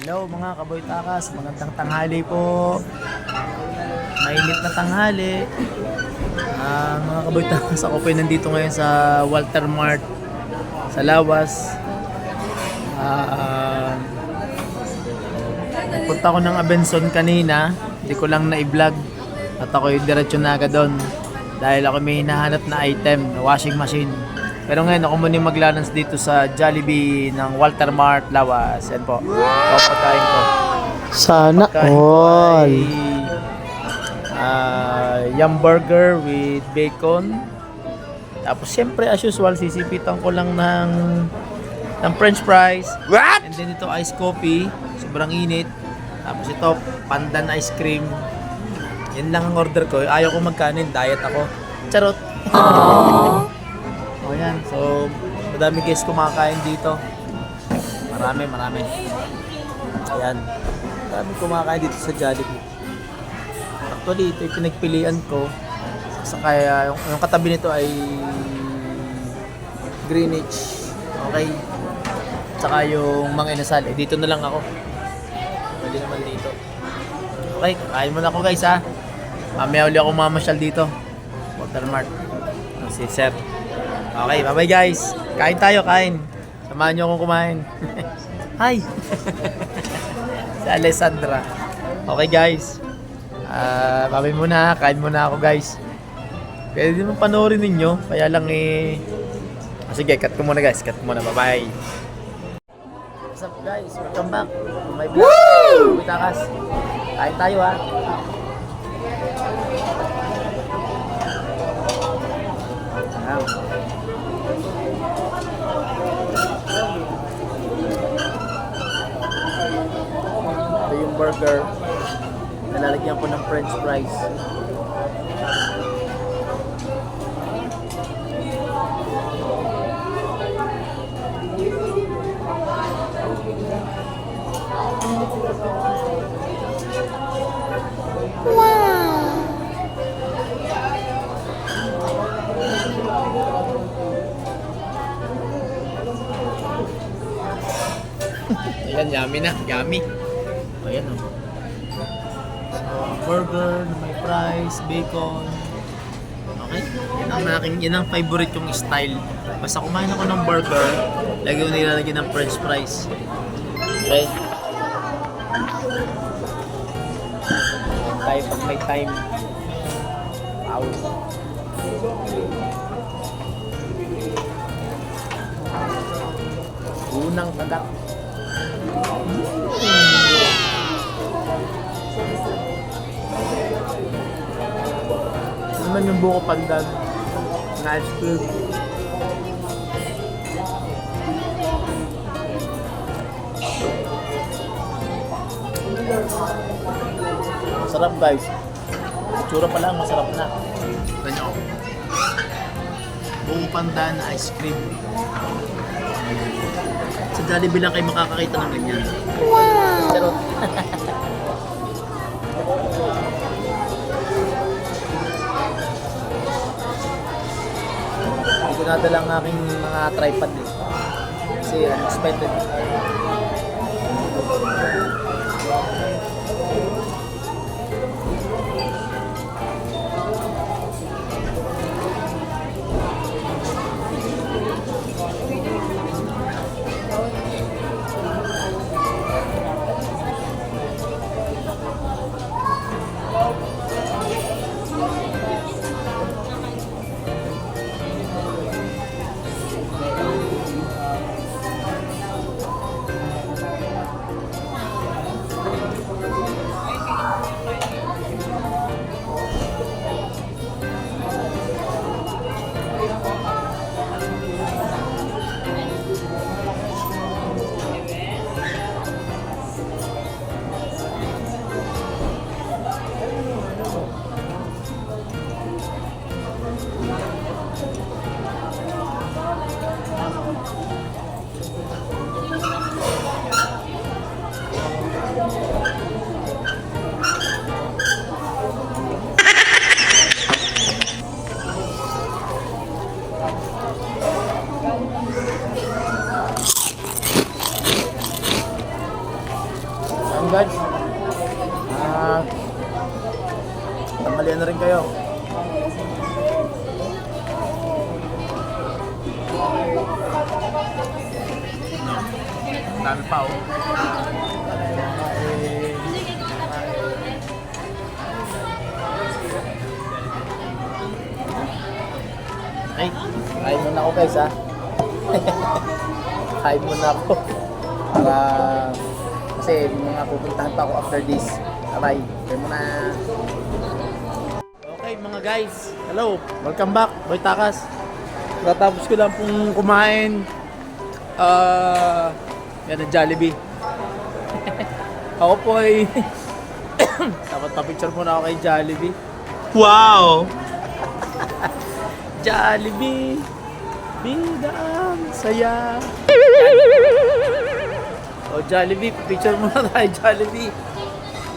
Hello mga kaboy takas, magandang tanghali po. Mainit na tanghali. Mga kaboy takas, ako po ay nandito ngayon sa Walter Mart sa Lawas. Punta ko ng Abenson kanina, hindi ko lang na-vlog at ako yung diretso na agad doon dahil ako may hinahanap na item, na washing machine. Pero ngayon ako muna maglalans dito sa Jollibee ng Walter Mart Lawas. Yan po. Pagkain ko. Sana Pagkain ko all. ay yum burger with bacon. Tapos siyempre as usual sisipitan ko lang ng french fries. What? And then ito ice coffee. Sobrang init. Tapos ito pandan ice cream. Yan lang ang order ko. Ayaw ko magkanin. Diet ako. Charot. O yan, so madami guys kumakain dito. Marami. Ayan. Marami kumakain dito sa Jollibee. Actually, ito yung pinagpilian ko. Sa kaya yung katabi nito ay Greenwich. Okay. Tsaka yung mga inasal. Dito na lang ako. Pwede naman dito. Okay, kain muna ako guys ha. Mamaya uli ako mamasyal dito. Walter Mart. Si Sir. Okay, bye-bye guys. Kain tayo, kain. Samahan niyo akong kumain. Hi! Si Alessandra. Okay guys. Bye-bye muna. Kain muna ako guys. Pwede naman panoorin ninyo. Kaya lang sige, cut ko muna guys. Cut ko muna. Bye-bye. What's up guys? Welcome back to my vlog. Woo! Takas. Kain tayo ha. Ito yung burger. Nalalagyan ko ng french fries. Ayan, yummy na. Yummy. Ayan o. So, burger na may fries, bacon. Okay? Yan ang favorite yung style. Basta kumain ako ng burger, lagi ko nilalagyan ng french fries. Okay? Tayo pag may time. Wow. Unang kagat. Ito naman yung buko pandan na ice cream. Masarap guys. Tsura pa lang, masarap na. Ganyan ako. Buko pandan na ice cream. Sa Jollibee lang kayo makakakita ng ganyan. Wow! Charot. Hindi ko nadala ang aking mga tripod eh. Kasi unexpected. guys. Tamalian na rin kayo. Ang dami pa oh. Ay, kain muna ako guys ha. Kain muna ako. Para kasi mga pupuntahan pa ako after this. Bye. Kain muna. Okay mga guys. Hello. Welcome back. Boy Takas. Tatapos ko lang pong kumain. Yan ang Jollibee. Ako po ay dapat pa-picture muna ako kay Jollibee. Wow! Jollibee, bida ang saya. Oh Jollibee, picture muna tayo Jollibee.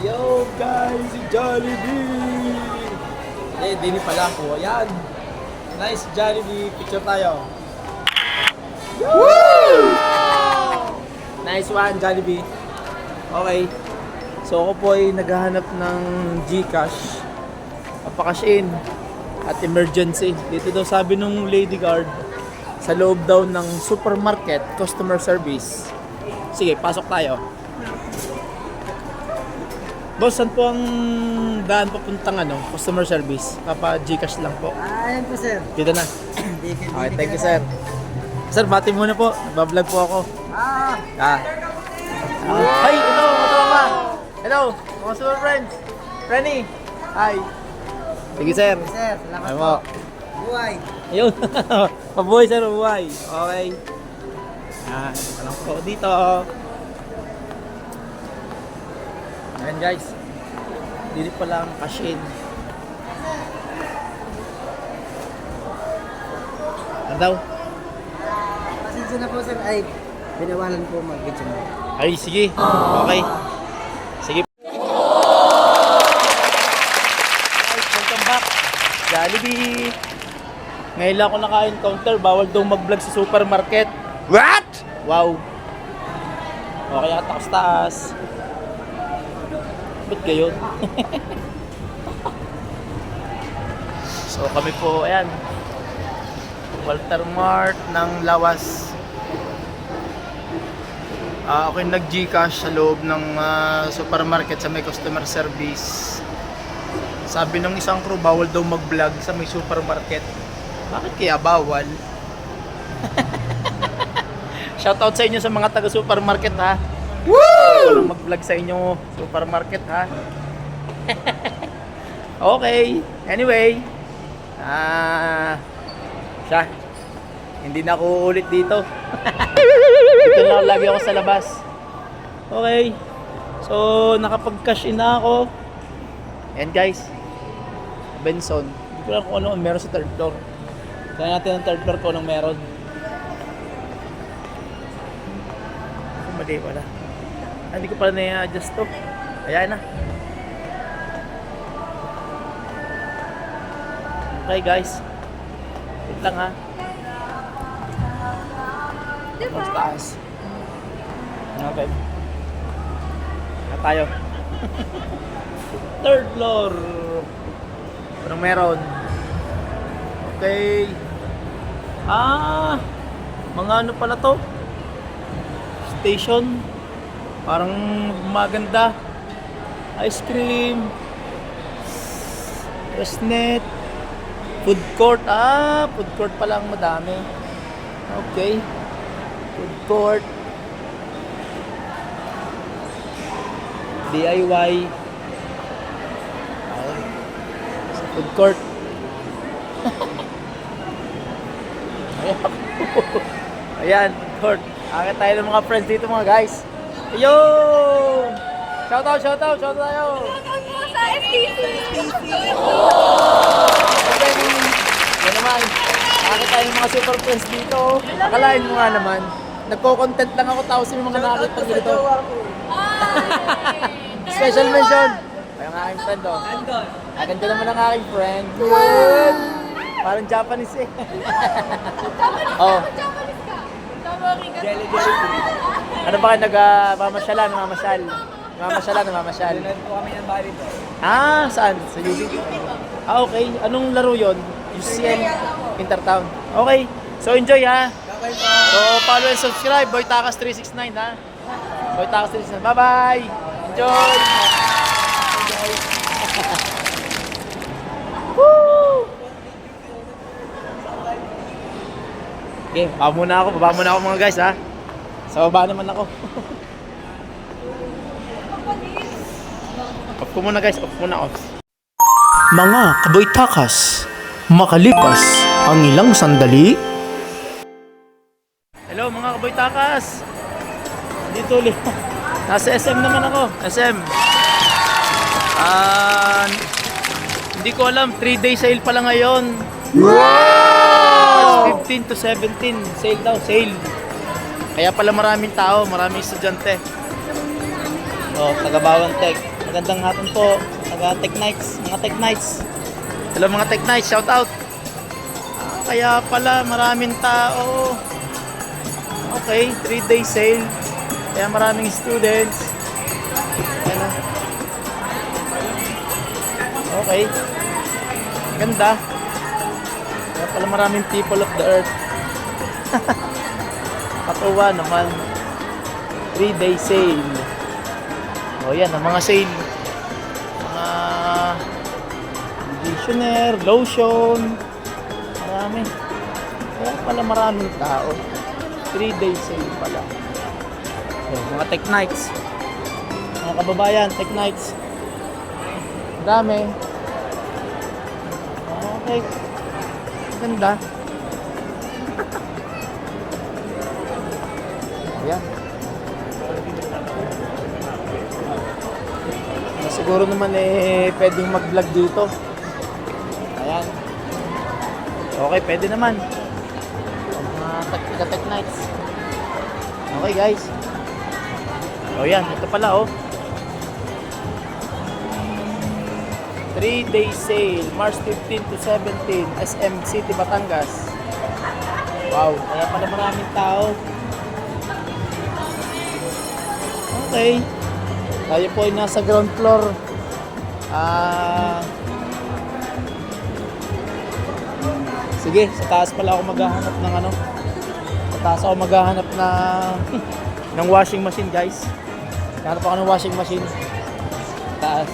Yo guys, si Jollibee. Dini pala ako. Ayan. Nice Jollibee, picture tayo. Woo! Nice one Jollibee. Okay. So ako po ay naghahanap ng GCash. Papakash in. At emergency. Dito daw sabi nung lady guard sa loob daw ng supermarket customer service. Sige, pasok tayo. Boss, saan po ang daan papuntang customer service? Gcash lang po. Ayan po sir. Dito na. Okay, thank you sir. Sir, bati muna po. Nagbablog po ako. Hi, ito, mga tropa. Hello, mga super friends. Renny. Hi. Sige sir. Sir, salamat Ay po. mo. Buhay. Ayun. Mabuhay sir, mabuhay. Okay. Yan. Alam ko dito. Ayan guys. Dito pala ang cash in. Ano daw? Pasensya na po sir. Ay, binawalan po mag-video mo. Ay, sige. Okay. Sige. Guys, welcome back. Jollibee. Ngayon lang ako naka-encounter. Bawal daw mag-vlog sa supermarket. What? Wow. Okay, taas-taas. Ba't gayon? So kami po, ayan. Walter Mart ng Lawas. Ako yung nag-Gcash sa loob ng supermarket sa may customer service. Sabi ng isang crew, bawal daw mag-vlog sa may supermarket. Bakit kaya bawal? Shoutout sa inyo sa mga taga-supermarket ha. Woo! Walang mag-vlog sa inyo supermarket ha. Okay. Anyway. Siya. Hindi na ako ulit dito. Dito lang lagi ako sa labas. Okay. So, nakapag-cash in na ako. And guys, Benson. Hindi ko lang kung ano meron sa third floor. Kaya natin ang third floor ko anong meron. Mali wala. Hindi ko pala na-adjust to. Ayan na. Okay guys. Wait lang ha. Mas taas. Okay. Na tayo. Third floor. Anong meron? Okay. Mga ano pala to? Station. Parang maganda. Ice cream. Restnet. Food court. Food court pala ang madami. Okay. Food court. DIY. Sa food court. Ayan, food court. Akit tayo ng mga friends dito mga guys. Yo! Shoutout tayo! Shoutout mo sa FTC! Okay, yan naman. Akit tayo ng mga super friends dito. Akalain mo nga naman. Nagko-content lang ako tapos yung mga nakakit pag dito. Special mention. Ay, ang aking friend oh. Ganda naman ang aking friend. Good. Parang Japanese eh. Oh. Japanese ka! Tawari ka. Ano ba kayo nag-mamasyal? namamasyal. Doon po kami ng bali po. Ah, saan? Sa UB? Ah, okay. Anong laro yon? UCM Intertown. Okay. So, enjoy ha. Bye-bye po. So, follow and subscribe. Boy Takas 369 ha. Boy Takas 369. Bye-bye. Enjoy. Woo! Okay, baba muna ako mga guys ha. Sa baba naman ako. Off ko muna guys, off muna off. Mga kaboy takas, makalipas ang ilang sandali, Hello mga kaboy takas. Dito ulit. Nasa SM naman ako. SM. Hindi ko alam, 3-day sale pala ngayon. March 15 to 17. Sale daw, sale. Kaya pala maraming tao, maraming estudyante. Oh, taga Bawang Tech. Magandang hapon po. Taga Tech Nights, mga Tech Nights. Hello mga Tech Nights, shout out. Kaya pala maraming tao. Okay, 3-day sale. Kaya maraming students. Ano? Okay. Ganda. Kaya pala maraming people of the earth. Katuwa naman. 3-day sale. O yan, ang mga sale. Mga conditioner, lotion. Marami. Kaya pala maraming tao. 3-day sale pala. So, mga Tech Nights. Mga kababayan, Tech Nights. Dami. Okay. Ganda. Ayan. Siguro naman pwedeng mag-vlog dito. Ayan. Okay, pwede naman. Mga Tech Nights. Okay guys. O yan, ito pala oh. 3-day sale, March 15 to 17, SM City, Batangas. Wow, kaya pala maraming tao. Okay. Tayo po ay nasa ground floor. Sige, sa taas pala ako maghahanap ng ano. Sa taas ako maghahanap ng washing machine, guys. Hanap ako ng washing machine. Taas.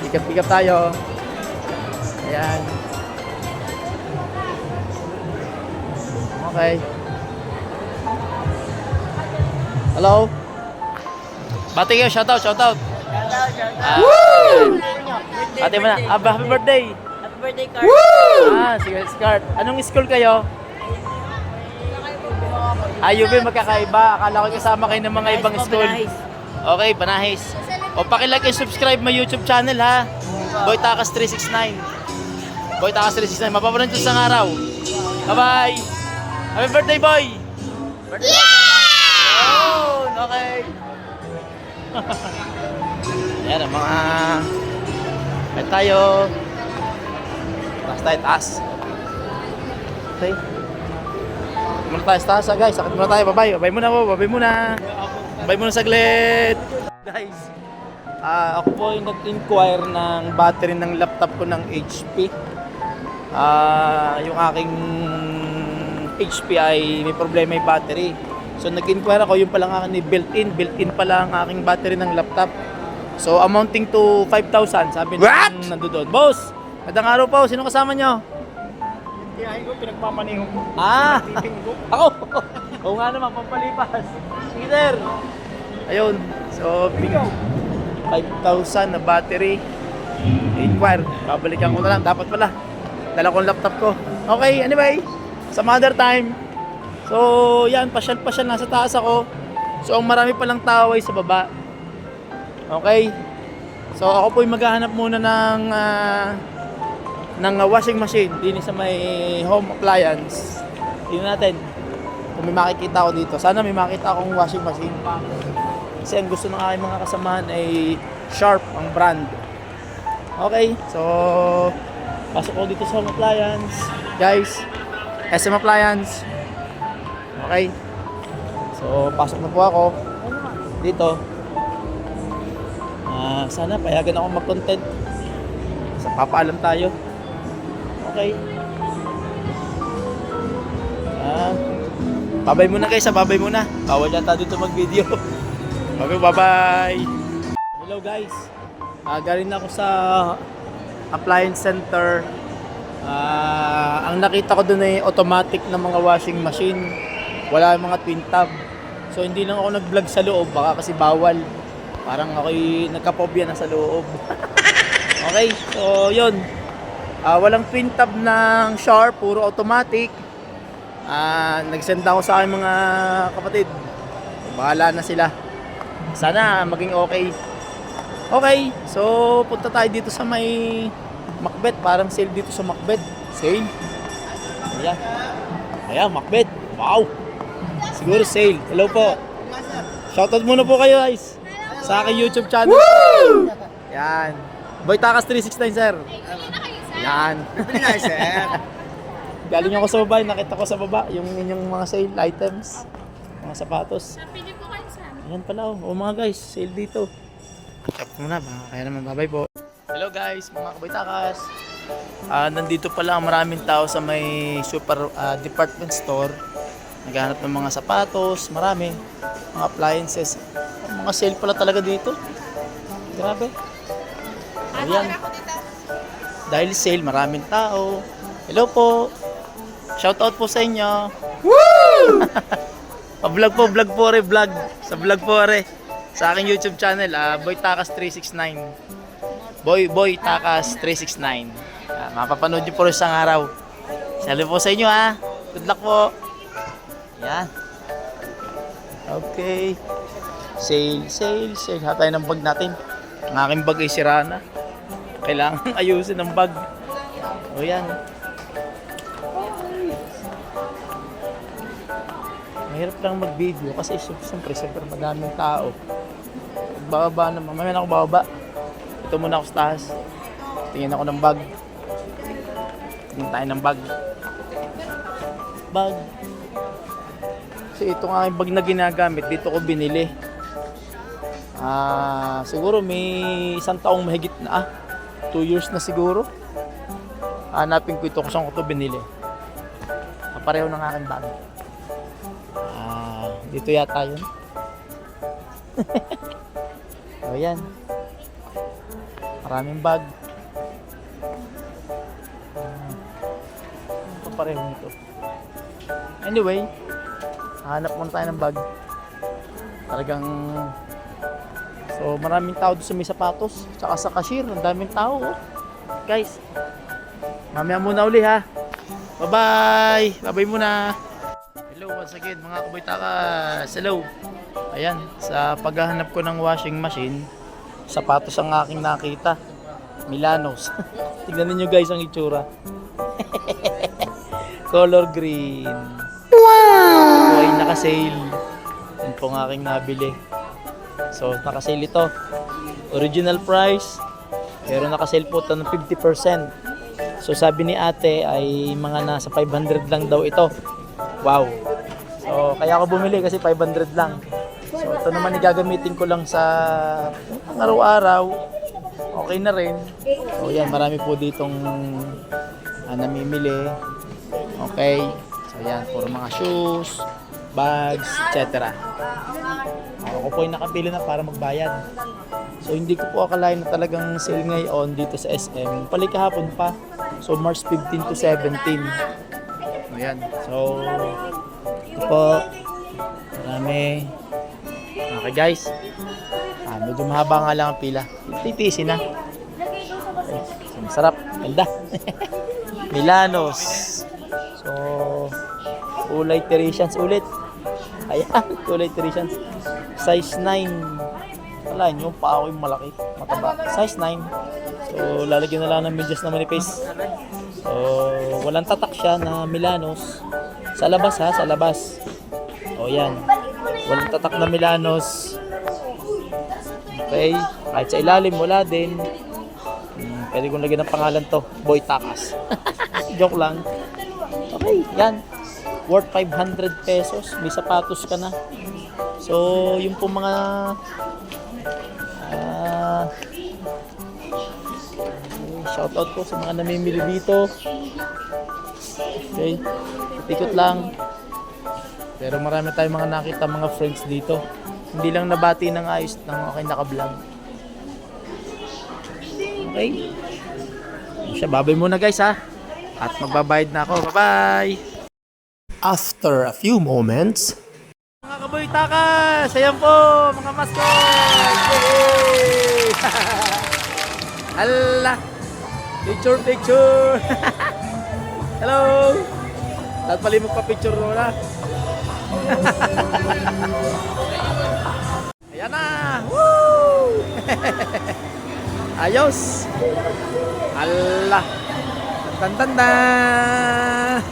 Pikap-pikap tayo. Ayan. Okay. Hello? Bati kayo, shoutout. Bati mo na. Happy birthday. Happy birthday, Carl. Sige, Scar. Anong school kayo? UB magkakaiba. Akala ko kasama kayo ng mga ibang school. Okay, Banahis. O paki-like and subscribe my YouTube channel ha. Boy Takas 369. Boy Takas 369. Mapapanood ko sa araw. Bye-bye. Happy birthday, boy. Oh, okay. Ayan ang mga kahit tayo. Taas. Okay. Muna tayo sa taas guys. Sakit muna tayo. Bye-bye. Bye muna saglit. Guys, ako po ay nag-inquire ng battery ng laptop ko ng HP. Yung aking HP ay may problema yung battery. So nag-inquire ako, yung palang aking built-in pala ang aking battery ng laptop. So amounting to 5,000, sabi nang nandoon. Boss, magandang araw po, sino kasama nyo? Tiyahin ko, pinagmamaniho ko. Ako? Oo nga naman, pampalipas. Sige sir. Ayun, so 5,000 na battery. Inquire, babalikan ko na lang. Dapat pala, dala ko yung laptop ko. Okay, anyway, some other time. So yan, pasyal nasa taas ako. So ang marami palang tao ay sa baba. Okay. So ako po yung maghahanap muna ng washing machine din sa may home appliance. Tingnan natin kung may makikita ako dito. Sana may makita akong washing machine. Kasi ang gusto ng aking mga kasamahan ay Sharp ang brand. Okay, so pasok ko dito sa home appliance. Guys, SM Appliance. Okay. So pasok na po ako dito. Sana payagan ako mag-content. Papaalam tayo. Okay. Babay muna guys, babay muna. Bawal yata dito mag-video. Okay, bye-bye. Hello guys. Galing na ako sa appliance center. Ang nakita ko doon ay automatic na mga washing machine. Wala mga twin tab. So hindi lang ako nag-vlog sa loob, baka kasi bawal. Parang ako'y nagka-phobia na sa loob. Okay, so yun. Walang twin tab ng Sharp, puro automatic. Nag-send ako sa aking mga kapatid. Bahala na sila. Sana maging okay. Okay, so punta tayo dito sa may Macbeth. Parang sale dito sa Macbeth. Sale. Ayan. Ayan, Macbeth. Wow. Siguro sale. Hello po. Shoutout muna po kayo guys sa aking YouTube channel. Woo! Yan. Boy Takas 369 sir. Yan. Galing ako sa baba, nakita ko sa baba yung inyong mga sale items, mga sapatos. Napili po kayo sa amin. Ayan pala oh, mga guys, sale dito. Shop muna, kaya naman, bye-bye po. Hello guys, mga Kaboy Takas. Nandito pala ang maraming tao sa may super department store. Naghahanap ng mga sapatos, marami, mga appliances. Mga sale pala talaga dito. Grabe. Ayan. Dahil sale, maraming tao. Hello po. Shoutout po sa inyo. Woo! Vlog po re, vlog. Sa vlog po re. Sa aking YouTube channel, Boy Takas 369. Boy Takas 369. Mapapanood niyo po rin isang araw. Saludo po sa inyo ha. Good luck po. Yan. Okay. Sale. Hatay ng bag natin. Ang aking bag ay sira na. Kailangan ayusin ang bag. O yan. Mahirap lang mag-video kasi siyempre madaming tao. Bababa naman. Mamaya na ako bababa. Ito muna ako sa taas. Tingin ako ng bag. Tingin tayo ng bag. Bag. Kasi ito nga yung bag na ginagamit. Dito ko binili. Siguro may isang taong mahigit na 2 years na siguro. Hanapin ko ito kung saan ko ito binili. Pareho ng aking bag. Dito yata yun. O yan. Maraming bag. Pareho nito. Anyway, hanap muna tayo ng bag. Talagang so maraming tao doon sa may sapatos. Tsaka sa cashier, ang daming tao oh. Guys, mamaya muna uli ha. Bye bye muna. Hello once again mga Kaboy Takas. Hello. Ayan, sa paghahanap ko ng washing machine, sapatos ang aking nakita. Milanos. Tignan niyo guys ang itsura. Color green. Wow! Ito ay naka-sale. Yan po ang aking nabili. So, naka-sale ito. Original price. Pero naka-sale po ito ng 50%. So, sabi ni ate ay mga nasa 500 lang daw ito. Wow! So, kaya ako bumili kasi 500 lang. So, ito naman igagamitin ko lang sa araw-araw. Okay na rin. So, yan. Marami po ditong namimili. Okay. So, yan. Puro mga shoes, bags, etc. Ako po ay nakabili na para magbayad. So, hindi ko po akalain na talagang sale ngayon dito sa SM. Palikahapon pa. So, March 15 to 17. Ayan. So, ito po. Marami. Okay guys. Medyo mahaba nga lang ang pila. Titisin na. Okay. Masarap. Ganda. Milanos. So, kulay Teresians ulit. Ayan, kulay Teresians. Size 9. Wala nyo, pa ako yung malaki. Mataba. Size 9. So, lalagyan na lang ng medyas na manipis. So, walang tatak siya na Milanos. Sa labas ha, sa labas. O yan. Walang tatak na Milanos. Okay. Kahit sa ilalim, wala din. Pwede kong lagyan ng pangalan to. Boy Takas. Joke lang. Okay, yan. Worth 500 pesos. May sapatos ka na. So, yung po mga Shoutout po sa mga namimili dito. Okay, ikot lang. Pero marami tayong mga nakita mga friends dito. Hindi lang nabati ng ayos ng aking naka-vlog. Okay. Siya, babay muna guys ha. At magbabayad na ako. Bye-bye! After a few moments, Mga kaboy takas! Ayan po, mga mascot! Yay! Hala! Picture, picture! Hello! Lahat pala yung magpa-picture muna. Ayan na! Woo! Ayos! Hala! Tan tan tan!